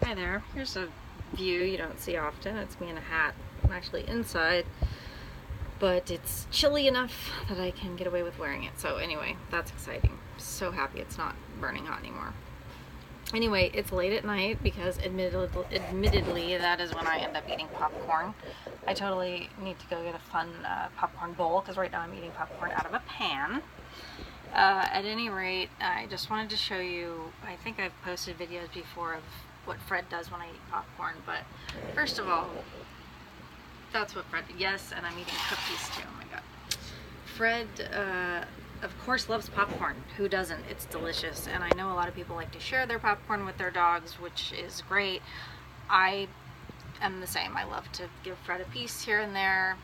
Hi there. Here's a view you don't see often. It's me in a hat. I'm actually inside, but it's chilly enough that I can get away with wearing it. So anyway, that's exciting. So happy it's not burning hot anymore. Anyway, it's late at night because admittedly that is when I end up eating popcorn. I totally need to go get a fun popcorn bowl because right now I'm eating popcorn out of a pan. At any rate, I just wanted to show you, I think I've posted videos before of what Fred does when I eat popcorn, but first of all, that's what Fred, yes, and I'm eating cookies too, oh my god. Fred, of course, loves popcorn. Who doesn't? It's delicious, and I know a lot of people like to share their popcorn with their dogs, which is great. I am the same. I love to give Fred a piece here and there,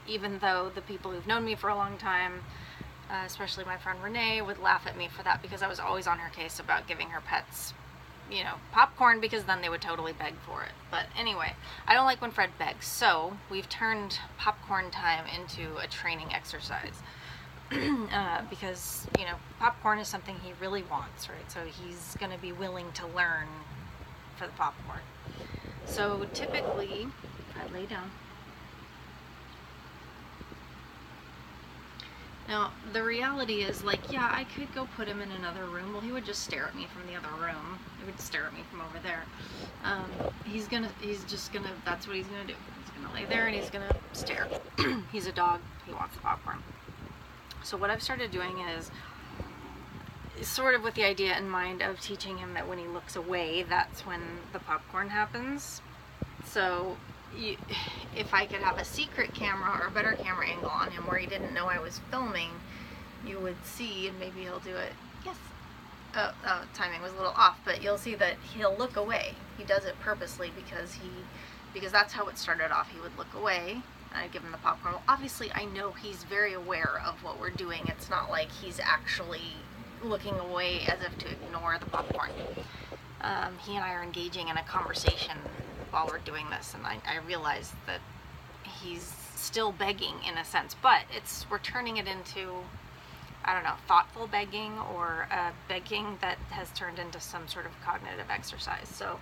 even though the people who've known me for a long time, especially my friend Renee, would laugh at me for that because I was always on her case about giving her pets, you know, popcorn, because then they would totally beg for it. But anyway, I don't like when Fred begs, so we've turned popcorn time into a training exercise. Because, you know, popcorn is something he really wants, right? So he's going to be willing to learn for the popcorn. So typically, Fred, lay down. Now, the reality is, like, yeah, I could go put him in another room. Well, he would just stare at me from the other room. He would stare at me from over there. He's just gonna, that's what he's gonna do. He's gonna lay there and he's gonna stare. He's a dog. He wants the popcorn. So what I've started doing is sort of with the idea in mind of teaching him that when he looks away, that's when the popcorn happens. So if I could have a secret camera or a better camera angle on him where he didn't know I was filming, you would see, and maybe he'll do it. Yes. Oh, timing was a little off, but you'll see that he'll look away. He does it purposely because that's how it started off. He would look away, and I'd give him the popcorn. Well, obviously, I know he's very aware of what we're doing. It's not like he's actually looking away as if to ignore the popcorn. He and I are engaging in a conversation while we're doing this, and I realize that he's still begging in a sense, but we're turning it into, I don't know, thoughtful begging, or begging that has turned into some sort of cognitive exercise. So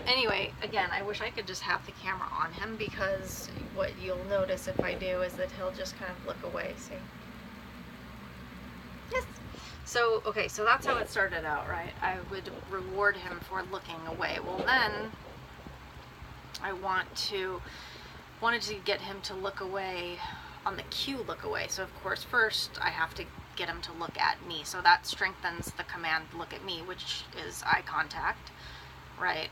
anyway, again, I wish I could just have the camera on him, because what you'll notice if I do is that he'll just kind of look away. See? Yes. So, okay, so that's how it started out, right? I would reward him for looking away. Well, then I wanted to get him to look away on the cue look away. So of course, first I have to get him to look at me. So that strengthens the command look at me, which is eye contact, right?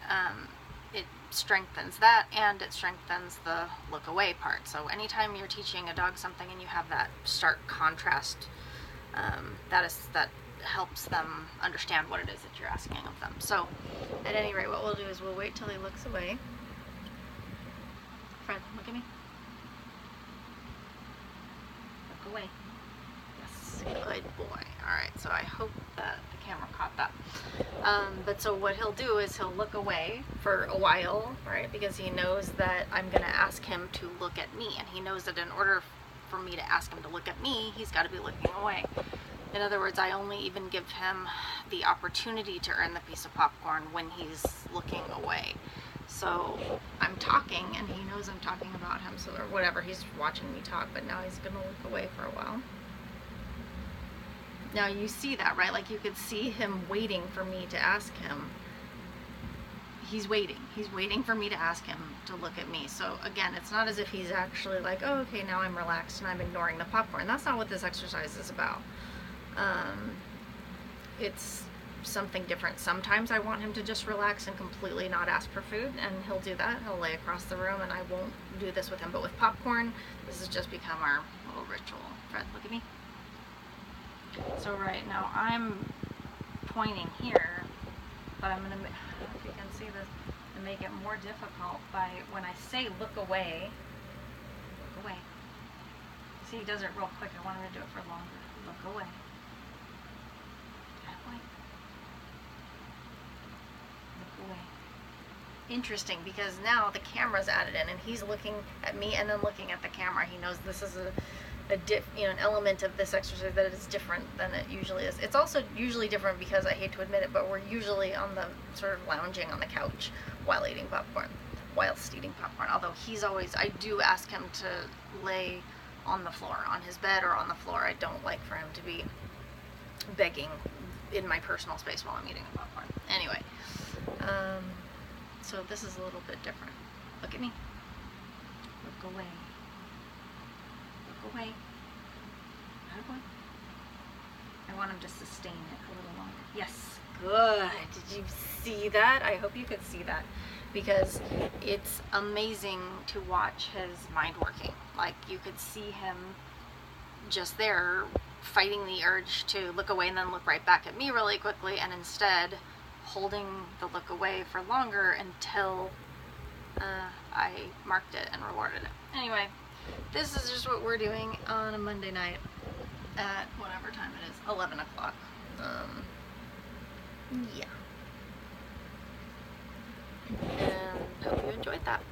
It strengthens that, and it strengthens the look away part. So anytime you're teaching a dog something and you have that stark contrast, that helps them understand what it is that you're asking of them. So at any rate, what we'll do is we'll wait till he looks away. Fred, look at me. Look away. Yes, good boy. Alright, so I hope that the camera caught that. But so what he'll do is he'll look away for a while, right? Because he knows that I'm going to ask him to look at me. And he knows that in order for me to ask him to look at me, he's got to be looking away. In other words, I only even give him the opportunity to earn the piece of popcorn when he's looking away. So I'm talking, and he knows I'm talking about him, so, or whatever, he's watching me talk, but now he's going to look away for a while. Now you see that, right? Like, you could see him waiting for me to ask him. He's waiting. He's waiting for me to ask him to look at me. So again, it's not as if he's actually like, oh, okay, now I'm relaxed and I'm ignoring the popcorn. That's not what this exercise is about. It's something different. Sometimes I want him to just relax and completely not ask for food, and he'll do that. He'll lay across the room, and I won't do this with him. But with popcorn, this has just become our little ritual. Fred, look at me. So right now I'm pointing here, but I'm going to, I don't know if you can see this, to make it more difficult by, when I say look away, look away. See, he does it real quick. I want him to do it for longer. Look away. Interesting, because now the camera's added in and he's looking at me and then looking at the camera. He knows this is an element of this exercise that is different than it usually is. It's also usually different because I hate to admit it, but we're usually on the sort of lounging on the couch whilst eating popcorn. Although I do ask him to lay on the floor, on his bed or on the floor. I don't like for him to be begging in my personal space while I'm eating a popcorn. Anyway, so this is a little bit different. Look at me. Look away. Look away. Atta boy. I want him to sustain it a little longer. Yes. Good. Did you see that? I hope you could see that, because it's amazing to watch his mind working. Like, you could see him just there fighting the urge to look away and then look right back at me really quickly, and instead holding the look away for longer until I marked it and rewarded it. Anyway, this is just what we're doing on a Monday night at whatever time it is, 11 o'clock. Yeah. And hope you enjoyed that.